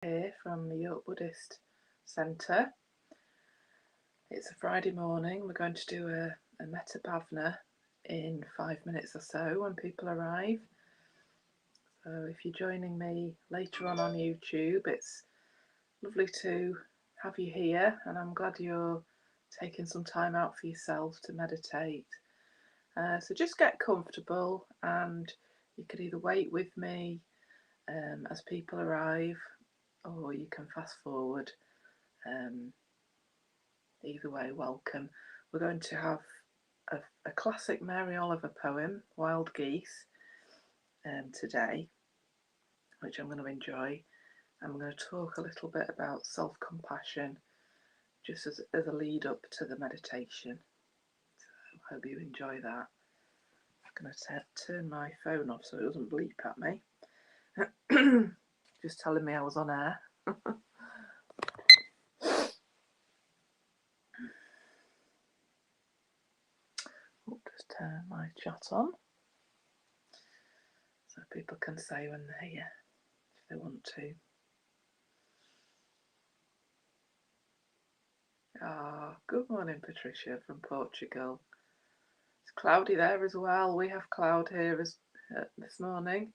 Here from the York Buddhist Centre. It's a Friday morning. We're going to do a Metta Bhavana in 5 minutes or so when people arrive. So if you're joining me later on YouTube, it's lovely to have you here, and I'm glad you're taking some time out for yourself to meditate. So just get comfortable, and you could either wait with me as people arrive, or you can fast forward. Either way, welcome. We're going to have a classic Mary Oliver poem, Wild Geese, today, which I'm going to enjoy. I'm going to talk a little bit about self-compassion, just as a lead up to the meditation. So I hope you enjoy that. I'm going to turn my phone off so it doesn't bleep at me. Just telling me I was on air. Just turn my chat on so people can say when they're here if they want to. Good morning, Patricia from Portugal. It's cloudy there as well. We have cloud here this morning,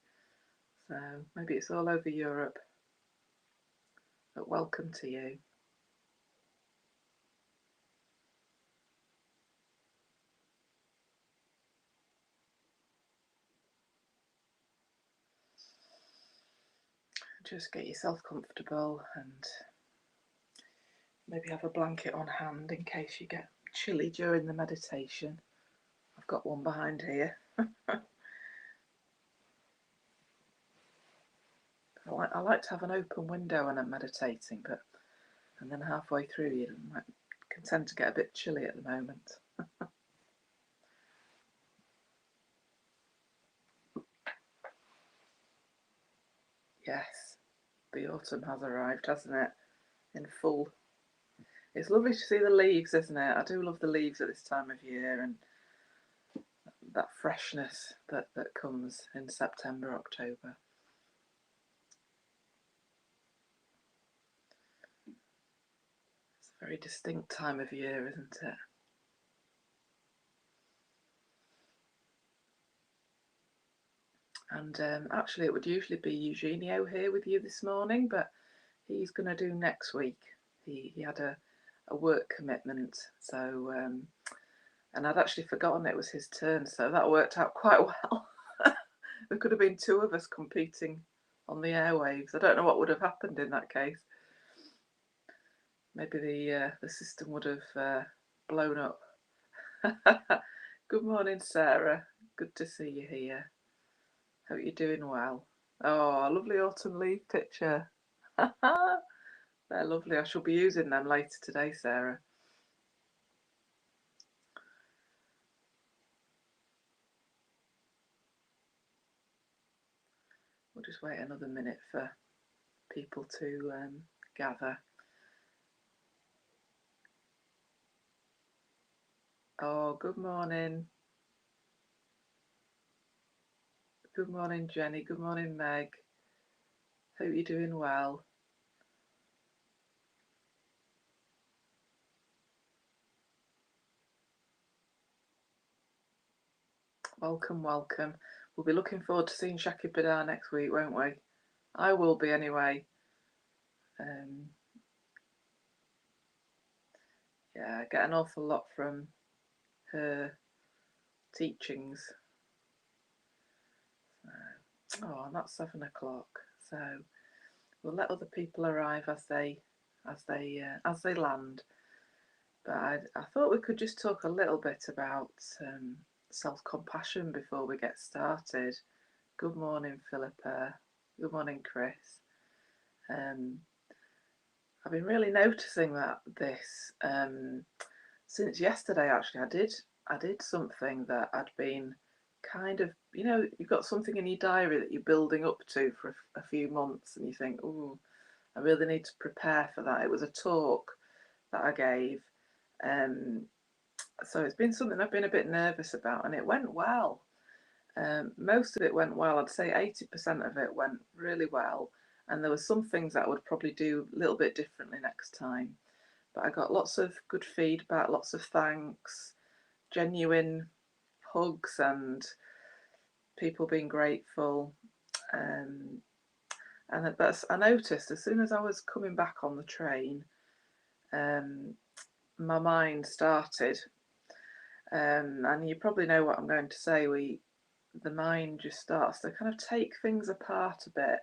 so maybe it's all over Europe. But welcome to you. Just get yourself comfortable and maybe have a blanket on hand in case you get chilly during the meditation. I've got one behind here. I like to have an open window when I'm meditating, and then halfway through you can tend to get a bit chilly at the moment. Yes, the autumn has arrived, hasn't it? In full. It's lovely to see the leaves, isn't it? I do love the leaves at this time of year, and that freshness that comes in September, October. It's a very distinct time of year, isn't it? And actually it would usually be Eugenio here with you this morning, but he's going to do next week. He had a work commitment, so and I'd actually forgotten it was his turn, so that worked out quite well. There could have been two of us competing on the airwaves. I don't know what would have happened in that case. Maybe the system would have blown up. Good morning, Sarah. Good to see you here. Hope you're doing well. Oh, lovely autumn leaf picture. They're lovely. I shall be using them later today, Sarah. We'll just wait another minute for people to gather. Oh, good morning. Good morning, Jenny. Good morning, Meg. Hope you're doing well. Welcome, welcome. We'll be looking forward to seeing Shaki Badar next week, won't we? I will be anyway. Yeah, I get an awful lot from her teachings. Oh, and that's 7 o'clock. So we'll let other people arrive as they land. But I thought we could just talk a little bit about self-compassion before we get started. Good morning, Philippa. Good morning, Chris. I've been really noticing this since yesterday. Actually, I did something that I'd been kind of, you've got something in your diary that you're building up to for a few months, and you think, oh, I really need to prepare for that. It was a talk that I gave. So it's been something I've been a bit nervous about, and it went well. Most of it went well. I'd say 80% of it went really well. and there were some things that I would probably do a little bit differently next time. But I got lots of good feedback, lots of thanks, genuine hugs, and people being grateful. But I noticed as soon as I was coming back on the train, my mind started, and you probably know what I'm going to say. The mind just starts to kind of take things apart a bit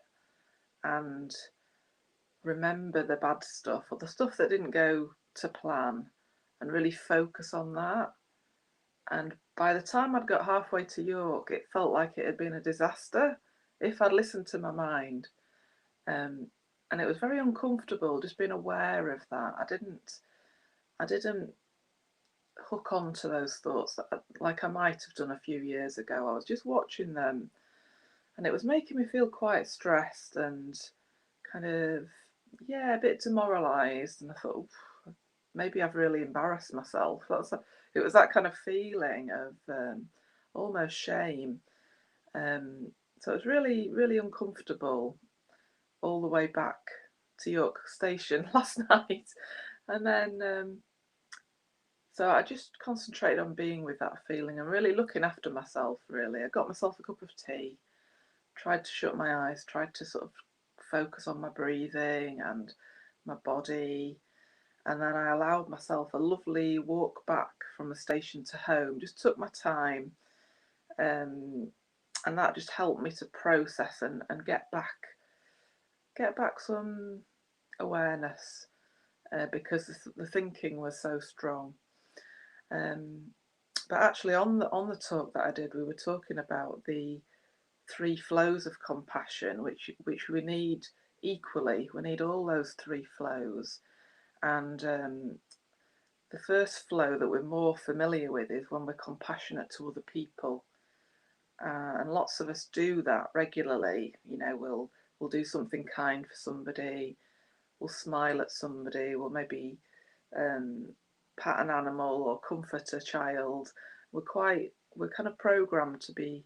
and remember the bad stuff or the stuff that didn't go to plan, and really focus on that. And by the time I'd got halfway to York, it felt like it had been a disaster if I'd listened to my mind. And it was very uncomfortable just being aware of that. I didn't hook on to those thoughts like I might have done a few years ago. I was just watching them, and it was making me feel quite stressed and kind of, yeah, a bit demoralised. And I thought, maybe I've really embarrassed myself. It was that kind of feeling of almost shame. So it was really, really uncomfortable all the way back to York Station last night. And then, so I just concentrated on being with that feeling and really looking after myself, really. I got myself a cup of tea, tried to shut my eyes, tried to sort of focus on my breathing and my body. And then I allowed myself a lovely walk back from the station to home, just took my time. And that just helped me to process and get back some awareness, because the thinking was so strong. But actually, on the talk that I did, we were talking about the 3 flows of compassion, which we need equally. We need all those 3 flows, and the first flow that we're more familiar with is when we're compassionate to other people, and lots of us do that regularly. You know, we'll do something kind for somebody, we'll smile at somebody, we'll maybe pat an animal or comfort a child. We're kind of programmed to be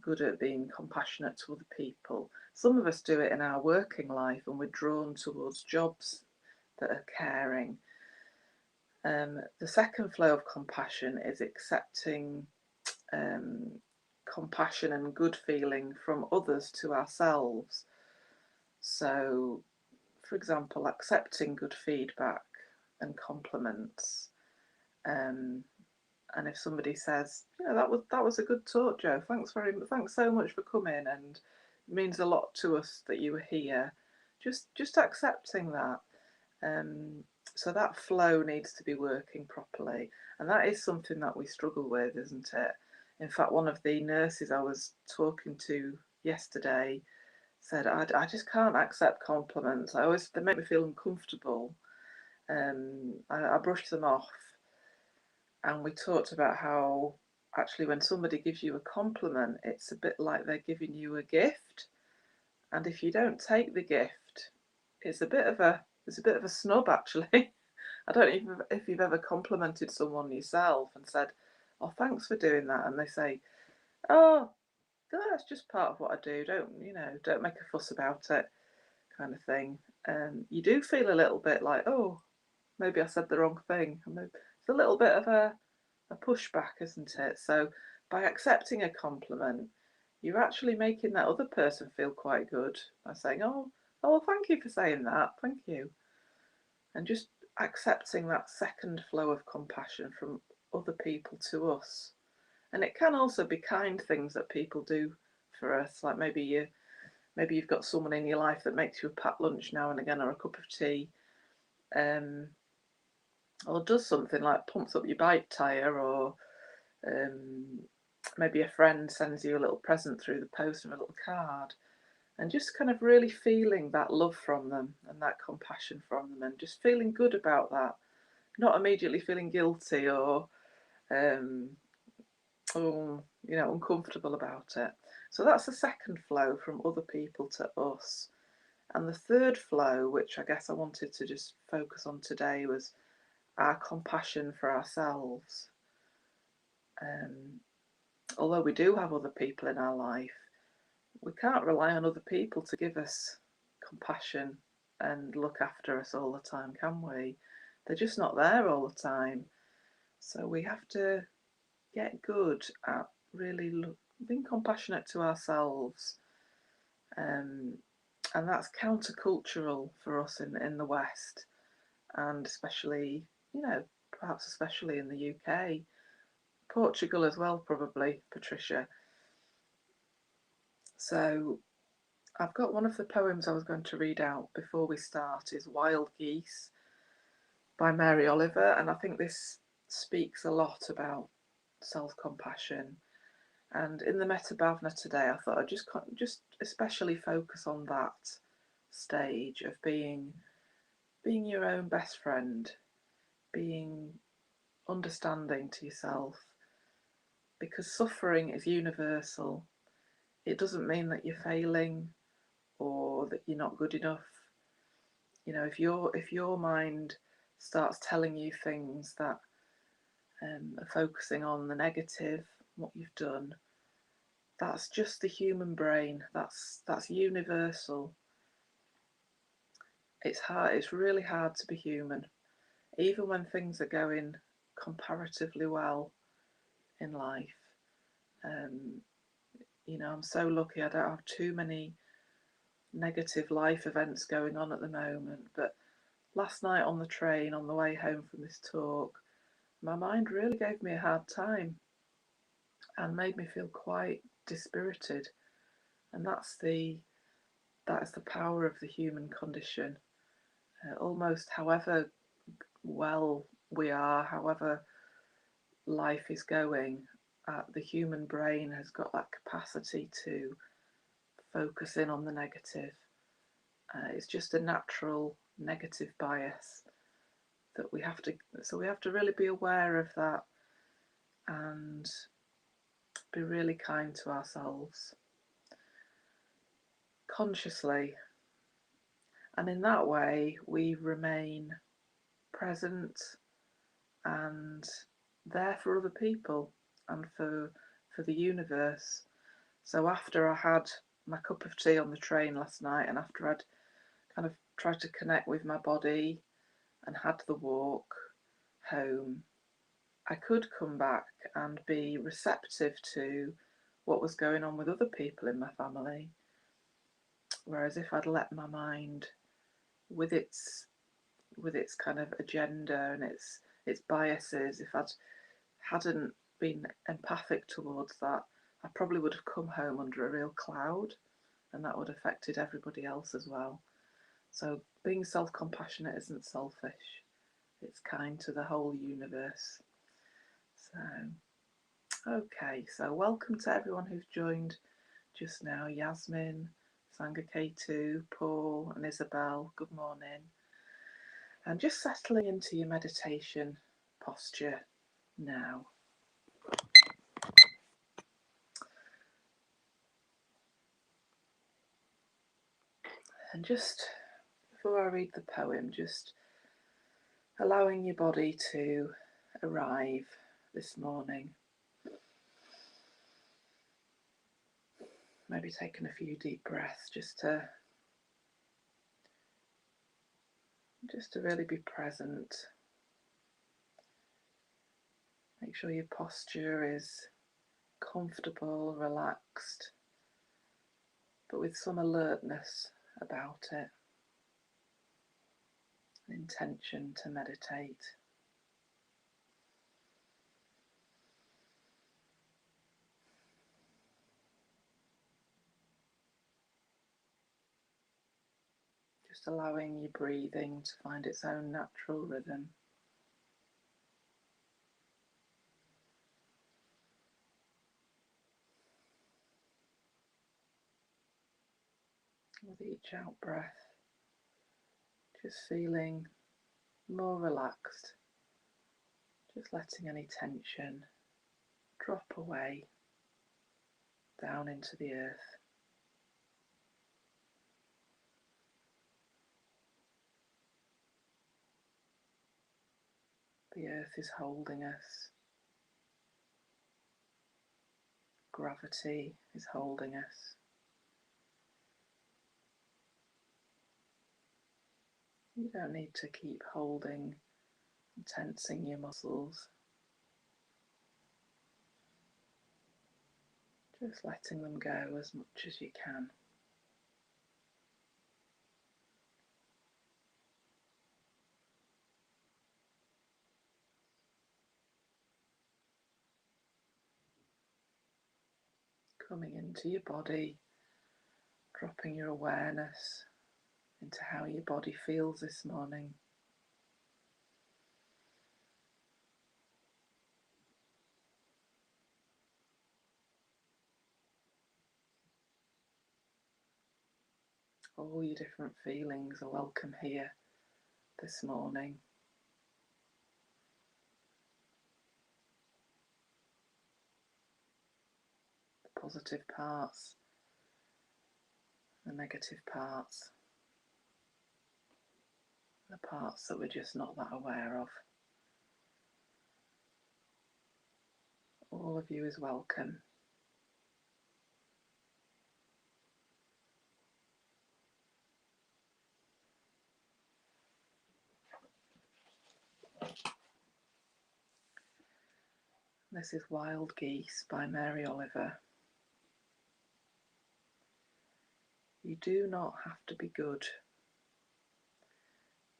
good at being compassionate to other people. Some of us do it in our working life, and we're drawn towards jobs that are caring. The second flow of compassion is accepting compassion and good feeling from others to ourselves. So, for example, accepting good feedback and compliments. And if somebody says, "Yeah, that was a good talk, Joe. Thanks so much for coming, and it means a lot to us that you were here." Just accepting that. So that flow needs to be working properly, and that is something that we struggle with, isn't it? In fact, one of the nurses I was talking to yesterday said, I just can't accept compliments. They make me feel uncomfortable. I brush them off. And we talked about how actually when somebody gives you a compliment, it's a bit like they're giving you a gift. And if you don't take the gift, it's a bit of a snub, actually. I don't know if you've ever complimented someone yourself and said, "Oh, thanks for doing that," and they say, "Oh, that's just part of what I do. Don't make a fuss about it," kind of thing. You do feel a little bit like, "Oh, maybe I said the wrong thing." It's a little bit of a pushback, isn't it? So by accepting a compliment, you're actually making that other person feel quite good by saying, "Oh, well, thank you for saying that. Thank you," and just accepting that second flow of compassion from other people to us. And it can also be kind things that people do for us, like maybe you've got someone in your life that makes you a pat lunch now and again, or a cup of tea, or does something like pumps up your bike tyre, or maybe a friend sends you a little present through the post or a little card, and just kind of really feeling that love from them and that compassion from them, and just feeling good about that, not immediately feeling guilty or uncomfortable about it. So that's the second flow, from other people to us. And the third flow, which I guess I wanted to just focus on today, was our compassion for ourselves. Although we do have other people in our life, we can't rely on other people to give us compassion and look after us all the time, can we? They're just not there all the time. So we have to get good at really being compassionate to ourselves. And that's countercultural for us in the West, and especially, perhaps especially in the UK. Portugal as well, probably, Patricia. So I've got one of the poems I was going to read out before we start is Wild Geese by Mary Oliver, and I think this speaks a lot about self-compassion. And in the Metta Bhavana today, I thought I'd just especially focus on that stage of being your own best friend, being understanding to yourself, because suffering is universal. It doesn't mean that you're failing or that you're not good enough. If your mind starts telling you things that are focusing on the negative, what you've done, that's just the human brain. That's universal. It's hard. It's really hard to be human, even when things are going comparatively well in life. I'm so lucky. I don't have too many negative life events going on at the moment. But last night on the train, on the way home from this talk, my mind really gave me a hard time and made me feel quite dispirited. And that is the power of the human condition. Almost however well we are, however life is going, the human brain has got that capacity to focus in on the negative. It's just a natural negative bias that we have to really be aware of that and be really kind to ourselves consciously. And in that way, we remain present and there for other people and for the universe. So after I had my cup of tea on the train last night, and after I'd kind of tried to connect with my body and had the walk home, I could come back and be receptive to what was going on with other people in my family. Whereas if I'd let my mind, with its kind of agenda and its biases, if hadn't been empathic towards that, I probably would have come home under a real cloud, and that would have affected everybody else as well. So being self-compassionate isn't selfish. It's kind to the whole universe. So welcome to everyone who's joined just now. Yasmin, Sangha K2, Paul and Isabel, good morning. And just settling into your meditation posture now. And just before I read the poem, just allowing your body to arrive this morning. Maybe taking a few deep breaths just to really be present. Make sure your posture is comfortable, relaxed, but with some alertness about it. An intention to meditate. Just allowing your breathing to find its own natural rhythm. With each out breath, just feeling more relaxed, just letting any tension drop away down into the earth. The earth is holding us. Gravity is holding us. You don't need to keep holding and tensing your muscles. Just letting them go as much as you can. Coming into your body, dropping your awareness into how your body feels this morning. All your different feelings are welcome here this morning. The positive parts, the negative parts, the parts that we're just not that aware of. All of you is welcome. This is Wild Geese by Mary Oliver. You do not have to be good.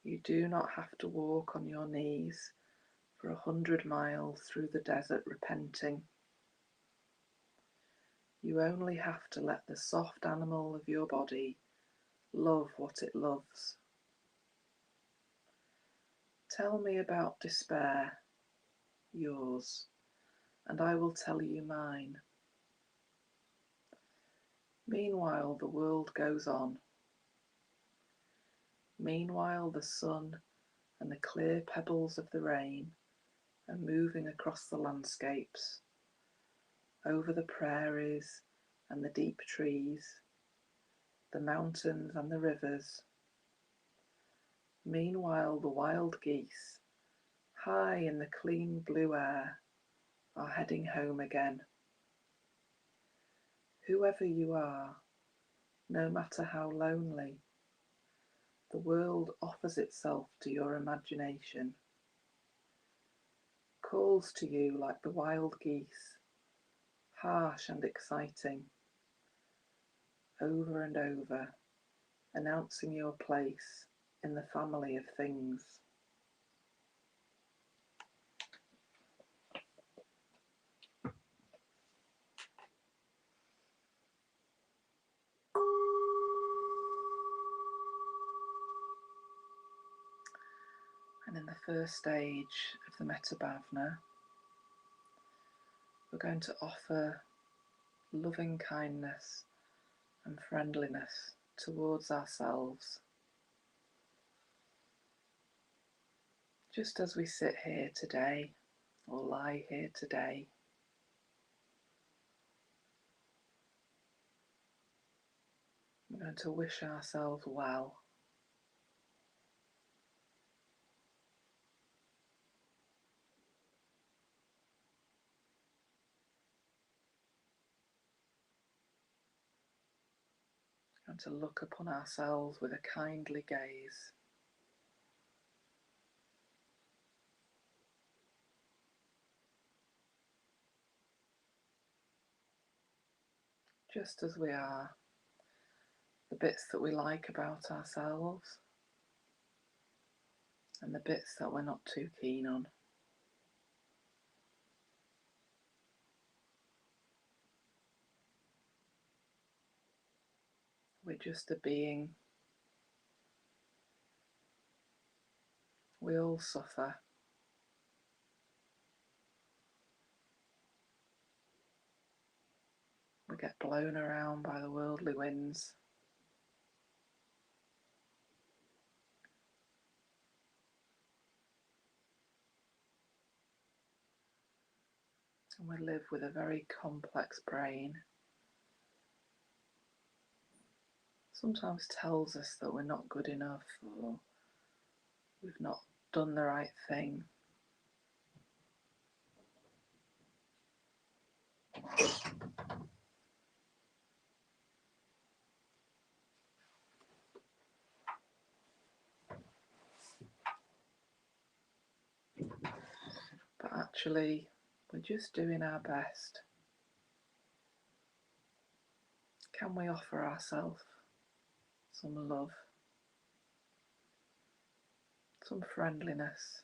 You do not have to walk on your knees for 100 miles through the desert repenting. You only have to let the soft animal of your body love what it loves. Tell me about despair, yours, and I will tell you mine. Meanwhile, the world goes on. Meanwhile, the sun and the clear pebbles of the rain are moving across the landscapes, over the prairies and the deep trees, the mountains and the rivers. Meanwhile, the wild geese, high in the clean blue air, are heading home again. Whoever you are, no matter how lonely, the world offers itself to your imagination, calls to you like the wild geese, harsh and exciting, over and over, announcing your place in the family of things. And in the first stage of the Metta Bhavana, we're going to offer loving kindness and friendliness towards ourselves. Just as we sit here today, or lie here today, we're going to wish ourselves well. And to look upon ourselves with a kindly gaze. Just as we are, the bits that we like about ourselves and the bits that we're not too keen on. We're just a being. We all suffer. We get blown around by the worldly winds. And we live with a very complex brain. Sometimes tells us that we're not good enough or we've not done the right thing. actually we're just doing our best, can we offer ourselves some love, some friendliness?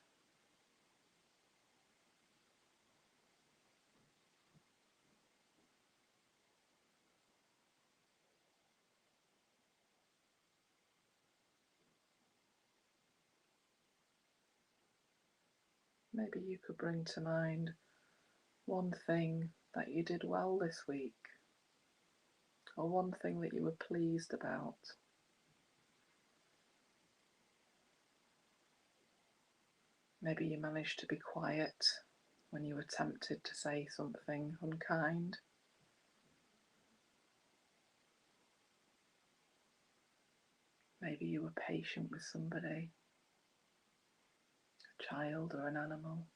Maybe you could bring to mind one thing that you did well this week, or one thing that you were pleased about. Maybe you managed to be quiet when you were tempted to say something unkind. Maybe you were patient with somebody, a child or an animal.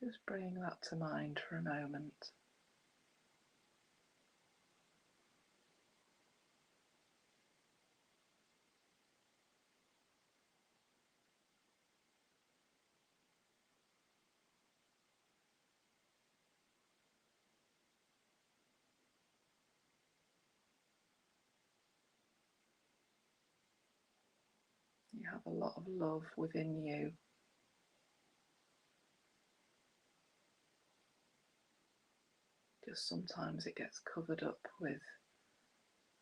Just bringing that to mind for a moment. You have a lot of love within you. Just sometimes it gets covered up with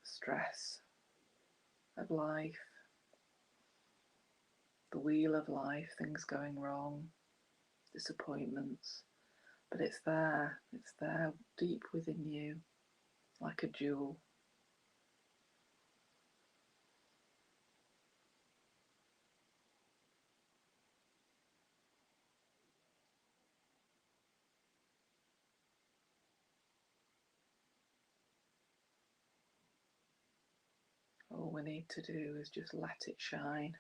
stress of life, the wheel of life, things going wrong, disappointments. But it's there deep within you, like a jewel. All we need to do is just let it shine.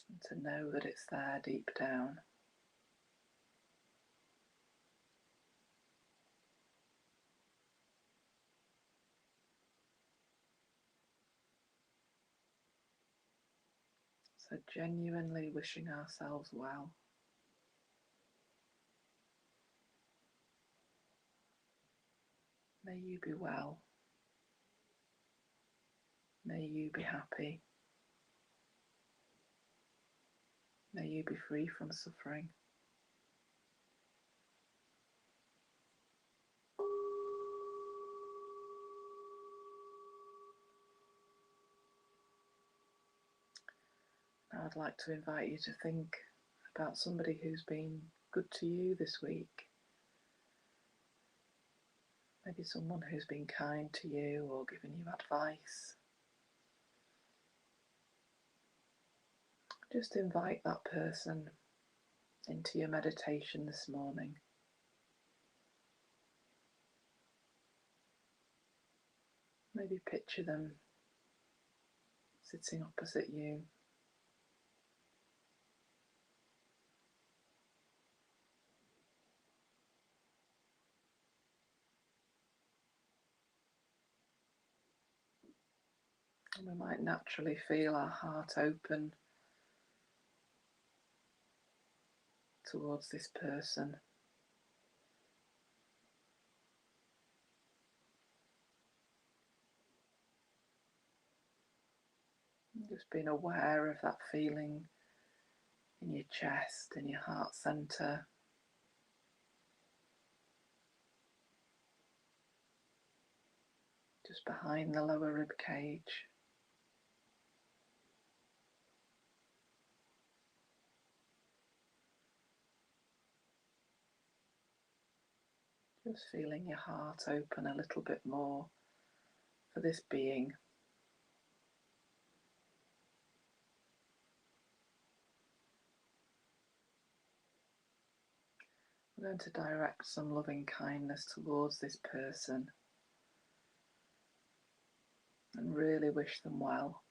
And to know that it's there deep down. So genuinely wishing ourselves well. May you be well. May you be happy. May you be free from suffering. Now I'd like to invite you to think about somebody who's been good to you this week. Maybe someone who's been kind to you or given you advice. Just invite that person into your meditation this morning. Maybe picture them sitting opposite you. And we might naturally feel our heart open towards this person. Just being aware of that feeling in your chest, in your heart centre. Just behind the lower rib cage. Just feeling your heart open a little bit more for this being. We're going to direct some loving kindness towards this person. and really wish them well.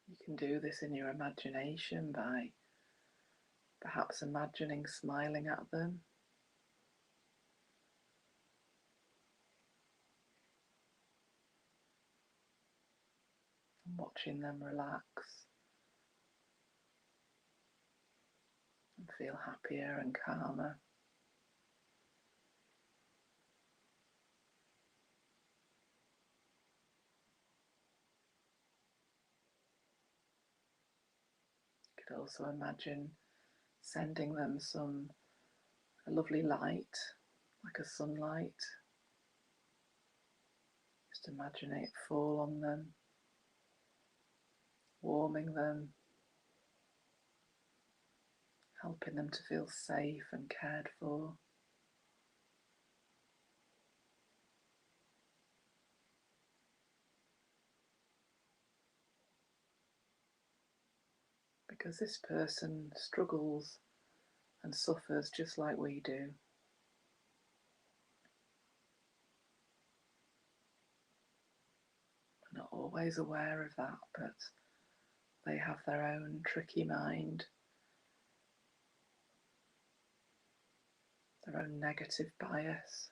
You can do this in your imagination by perhaps imagining smiling at them, and watching them relax and feel happier and calmer. You could also imagine sending them a lovely light, like a sunlight. Just imagine it fall on them, warming them, helping them to feel safe and cared for. Because this person struggles and suffers just like we do. We're not always aware of that, but they have their own tricky mind, their own negative bias.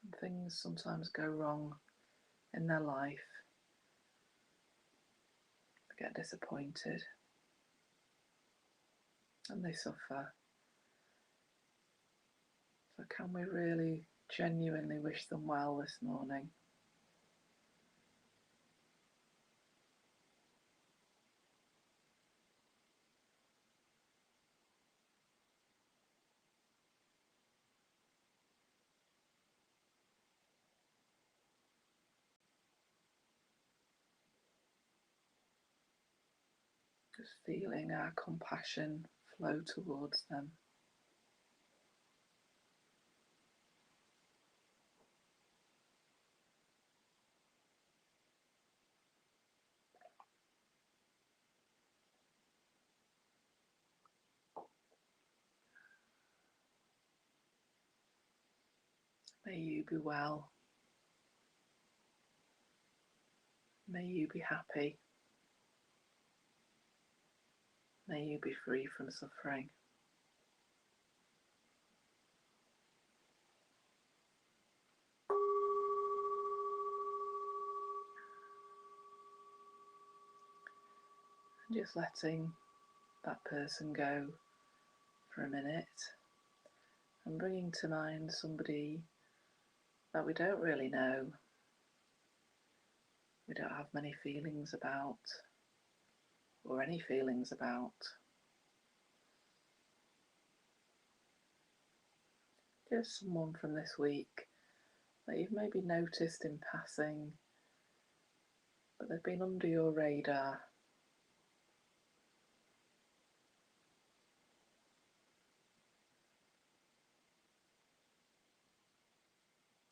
And things sometimes go wrong in their life. They get disappointed and they suffer. So can we really genuinely wish them well this morning? Just feeling our compassion flow towards them. May you be well. May you be happy. May you be free from suffering. And just letting that person go for a minute and bringing to mind somebody that we don't really know, we don't have many feelings about, or any feelings about. Just someone from this week that you've maybe noticed in passing, but they've been under your radar.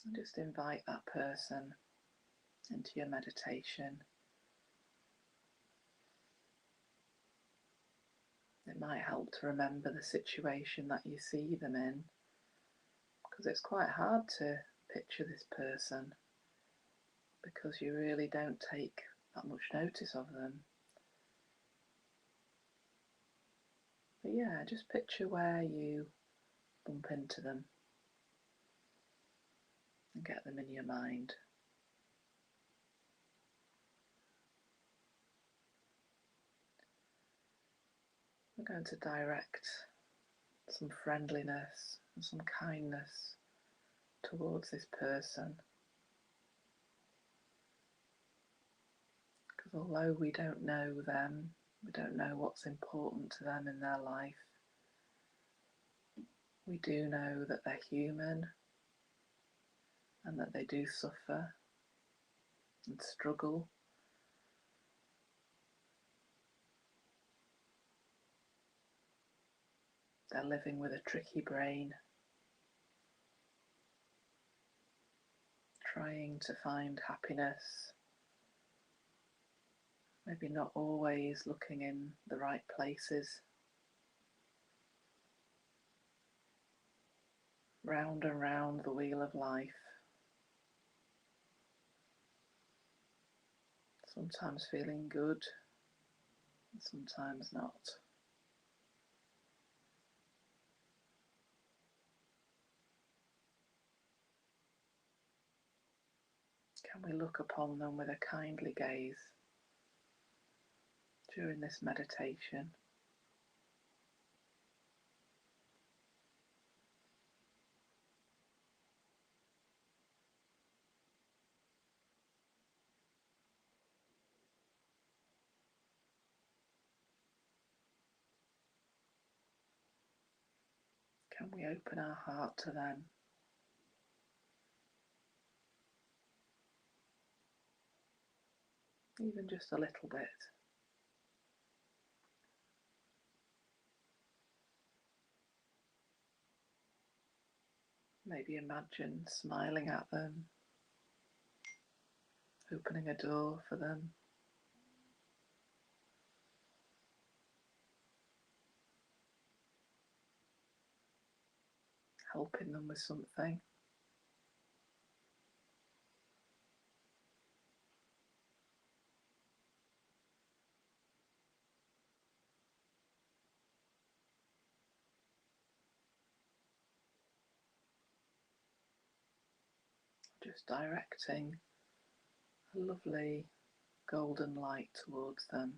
And just invite that person into your meditation. It might help to remember the situation that you see them in, because it's quite hard to picture this person because you really don't take that much notice of them. But yeah, just picture where you bump into them and get them in your mind. We're going to direct some friendliness and some kindness towards this person, because although we don't know them, we don't know what's important to them in their life, we do know that they're human and that they do suffer and struggle. They're living with a tricky brain, trying to find happiness, maybe not always looking in the right places. Round and round the wheel of life, sometimes feeling good, sometimes not. Can we look upon them with a kindly gaze during this meditation? Can we open our heart to them? Even just a little bit. Maybe imagine smiling at them, opening a door for them, helping them with something. Just directing a lovely golden light towards them.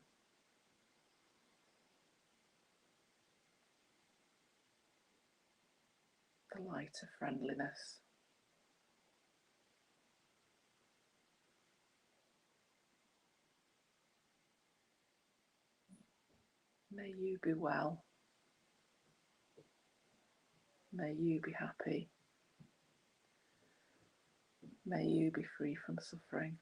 The light of friendliness. May you be well. May you be happy. May you be free from suffering.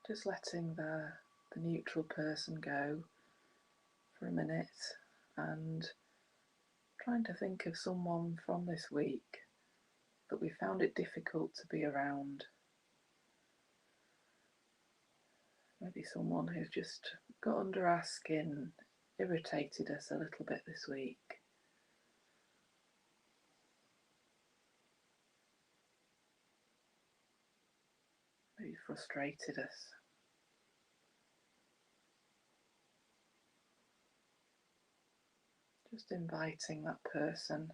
Just letting the neutral person go for a minute and trying to think of someone from this week that we found it difficult to be around. Maybe someone who's just got under our skin, irritated us a little bit this week. Maybe frustrated us. Just inviting that person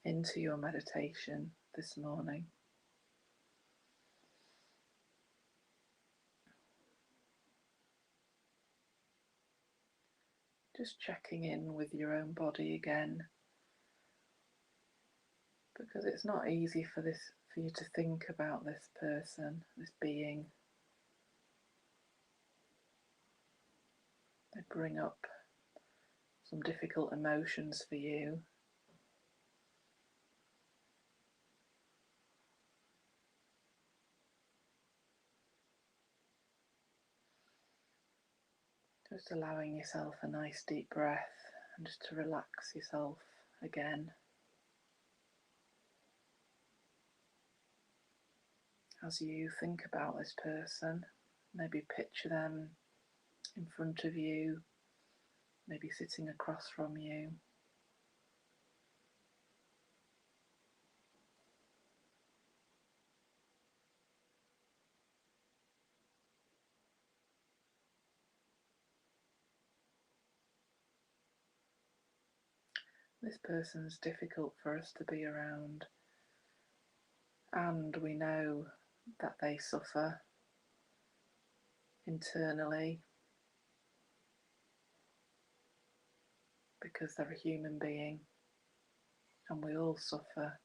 into your meditation this morning. Just checking in with your own body again, because it's not easy for you to think about this person, this being. They bring up some difficult emotions for you. Just allowing yourself a nice deep breath and just to relax yourself again. As you think about this person, maybe picture them in front of you, maybe sitting across from you. This person's difficult for us to be around, and we know that they suffer internally because they're a human being, and we all suffer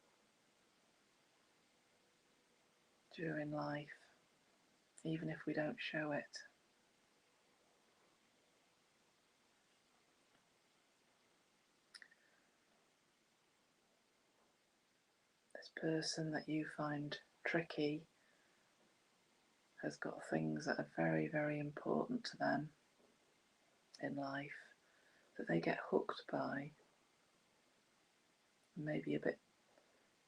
during life, even if we don't show it. person that you find tricky has got things that are very, very important to them in life that they get hooked by, maybe a bit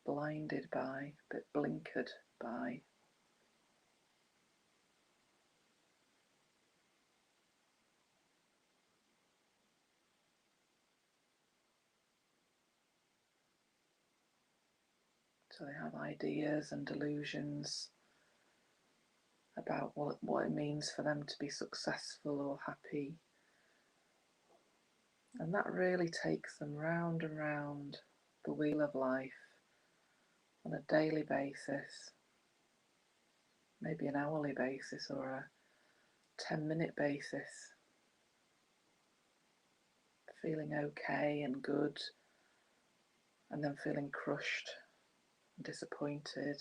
blinded by, a bit blinkered by. So they have ideas and delusions about what it means for them to be successful or happy. And that really takes them round and round the wheel of life on a daily basis, maybe an hourly basis or a 10-minute basis, feeling okay and good, and then feeling crushed and disappointed,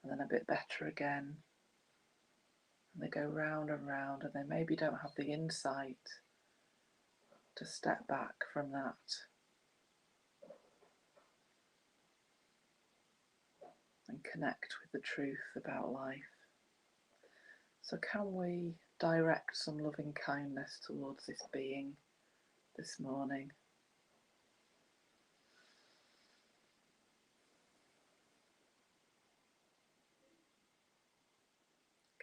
and then a bit better again. And they go round and round, and they maybe don't have the insight to step back from that and connect with the truth about life. So can we direct some loving kindness towards this being this morning?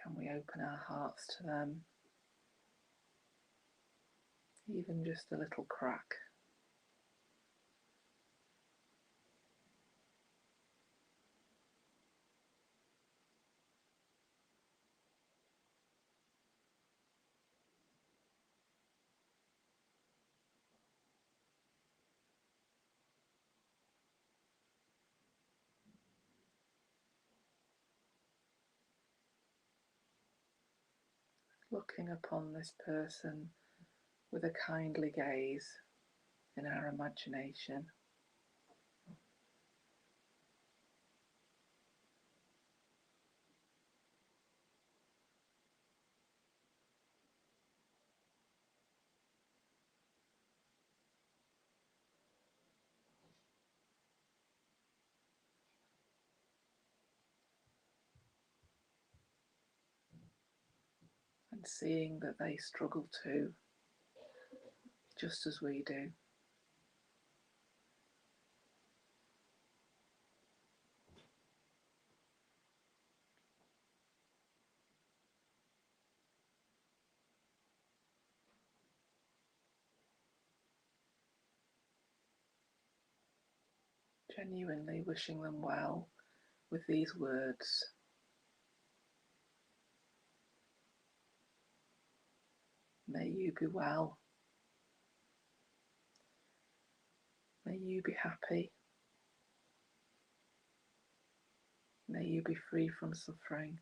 Can we open our hearts to them? Even just a little crack. Looking upon this person with a kindly gaze in our imagination. And seeing that they struggle too, just as we do. Genuinely wishing them well with these words. May you be well. May you be happy. May you be free from suffering.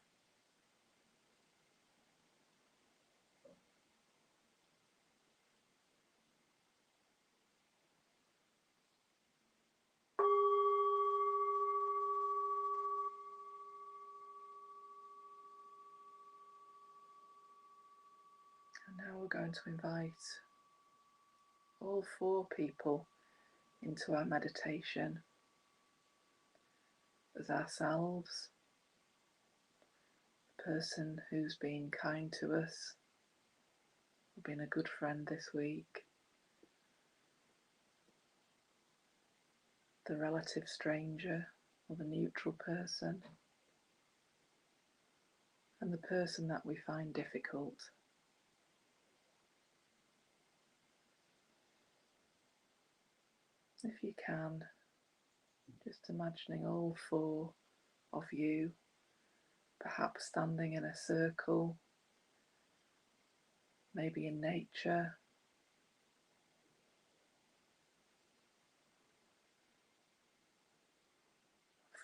And now we're going to invite all 4 people into our meditation as ourselves, the person who's been kind to us, been a good friend this week, the relative stranger or the neutral person, and the person that we find difficult. If you can, just imagining all 4 of you, perhaps standing in a circle, maybe in nature,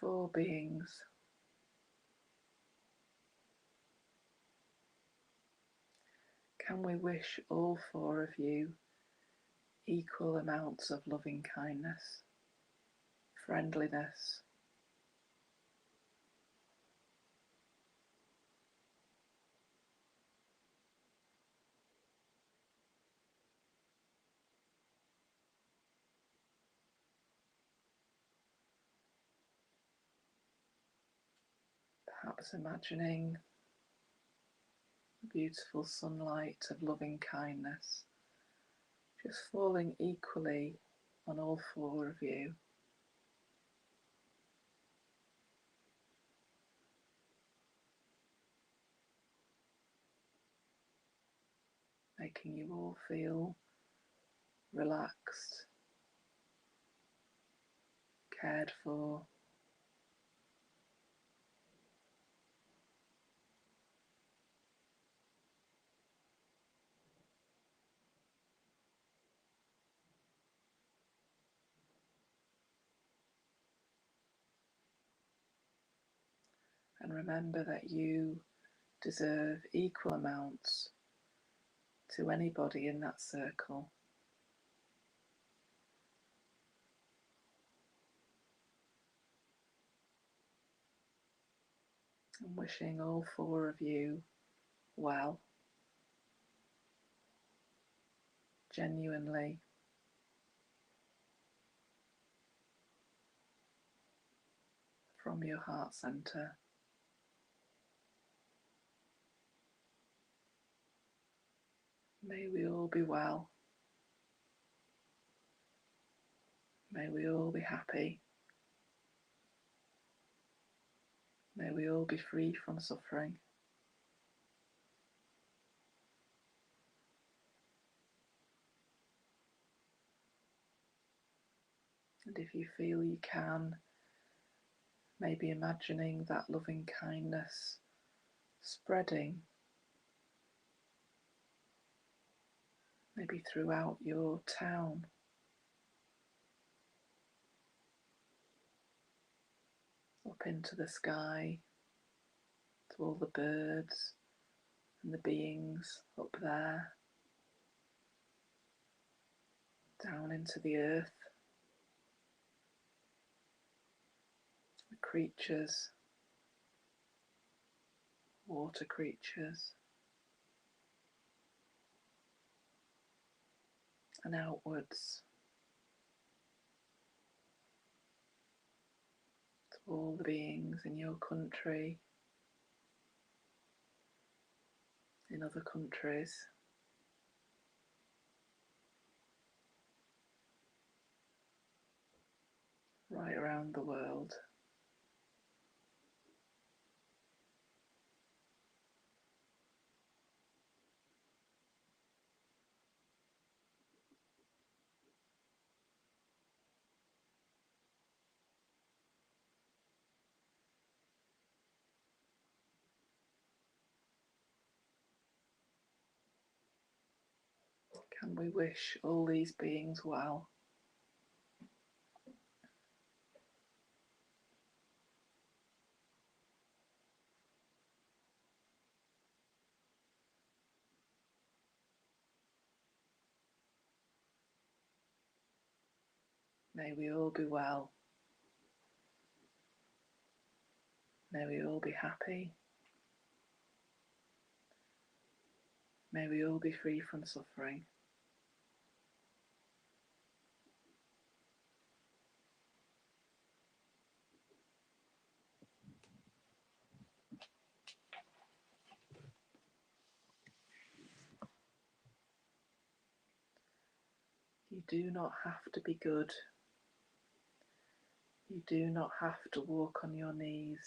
4 beings. Can we wish all 4 of you equal amounts of loving kindness, friendliness, Perhaps imagining the beautiful sunlight of loving kindness just falling equally on all four of you. Making you all feel relaxed, cared for, and remember that you deserve equal amounts to anybody in that circle. And wishing all four of you well, genuinely, from your heart centre. May we all be well. May we all be happy. May we all be free from suffering. And if you feel you can, maybe imagining that loving kindness spreading, maybe throughout your town, up into the sky, to all the birds and the beings up there, down into the earth, the creatures, water creatures, and outwards to all the beings in your country, in other countries, right around the world. Can we wish all these beings well? May we all be well. May we all be happy. May we all be free from suffering. You do not have to be good. You do not have to walk on your knees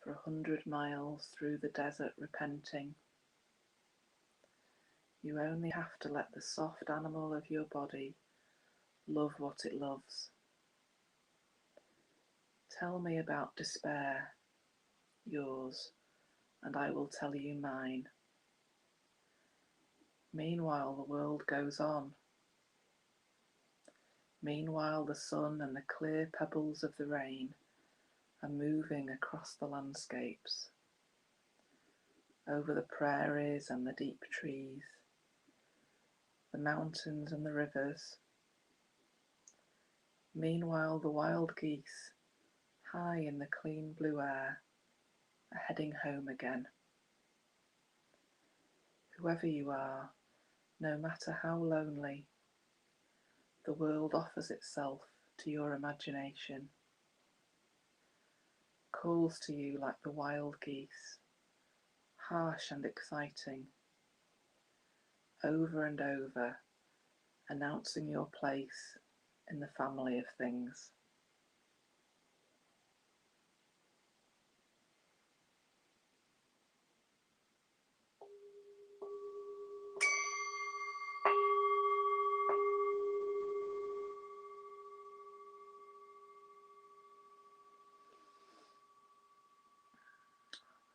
for 100 miles through the desert repenting. You only have to let the soft animal of your body love what it loves. Tell me about despair, yours, and I will tell you mine. Meanwhile, the world goes on. Meanwhile, the sun and the clear pebbles of the rain are moving across the landscapes, over the prairies and the deep trees, the mountains and the rivers. Meanwhile, the wild geese, high in the clean blue air, are heading home again. Whoever you are, no matter how lonely, the world offers itself to your imagination. calls to you like the wild geese, harsh and exciting, over and over, announcing your place in the family of things.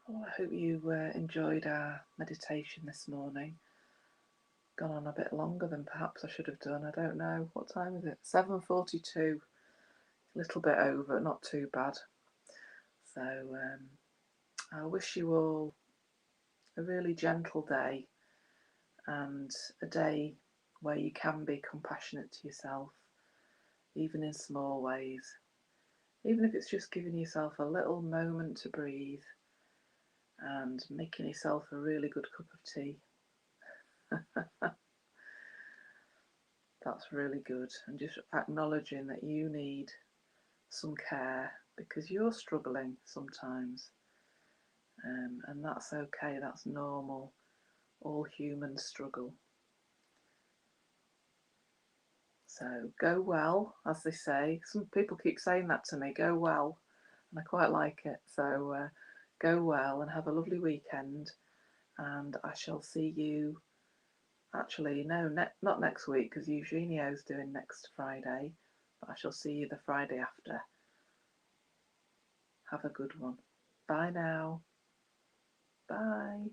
Well, I hope you enjoyed our meditation this morning. Gone on a bit longer than perhaps I should have done. I don't know. What time is it? 7:42. A little bit over, not too bad. So I wish you all a really gentle day, and a day where you can be compassionate to yourself, even in small ways. Even if it's just giving yourself a little moment to breathe and making yourself a really good cup of tea. That's really good. And just acknowledging that you need some care because you're struggling sometimes. And that's okay, that's normal. All humans struggle. So go well, as they say. Some people keep saying that to me, go well, and I quite like it. So go well and have a lovely weekend, and I shall see you, actually, no, not next week, because Eugenio's doing next Friday, but I shall see you the Friday after. Have a good one. Bye now. Bye.